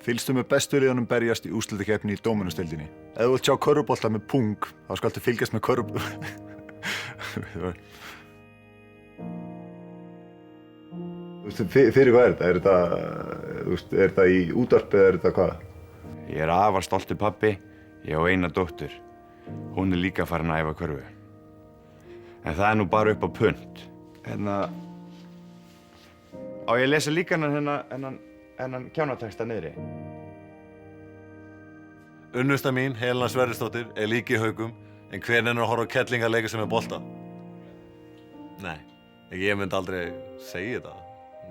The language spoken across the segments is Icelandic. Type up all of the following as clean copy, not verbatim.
Fylgstu með bestu liðunum berjast í úrslitakeppni í Dóminósdeildinni. Ef þú vilt sjá körfubolta með pung, þá skaltu fylgjast með Fyrir hvað er þetta? Er þetta í útvarpi eða er þetta hvað? Ég er afar stoltur pabbi. Ég á eina dóttur. Hún er líka farin að æfa körfu. En það er nú bara upp á punt. Á ég að lesa líka hennan kjánatexta niðri? Unnusta mín, Helena Sverrisdóttir, er líka í Haugum, en hver nennir að horfa á kettlinga leika sem er bolta? Nei, ég myndi aldrei segja þetta.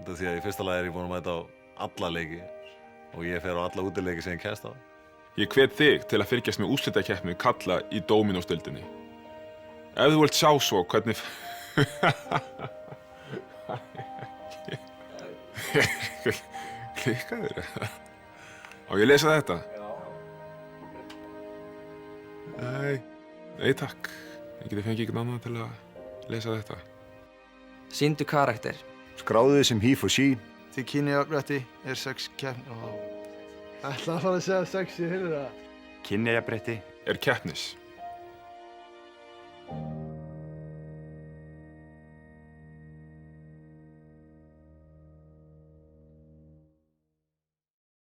Því að í fyrsta lagi er ég búinn að mæta á alla leiki og ég fer á alla útileiki sem ég kemst á. Ég hvet þig til að fylgjast með úrslitakeppni karla í Dóminósdeildinni. Ef þú vilt sjá svo hvernig... Klikkaður? Á ég að lesa þetta? Já. Nei takk. Ég geti fengið einhvern annan til að lesa þetta. Sýndu karakter. Skráðu þið sem he for she. Því kynjajafnrétti er keppni og... Ætla að fara að segja sexy, heyrðu það? Kynjajafnrétti er keppnis.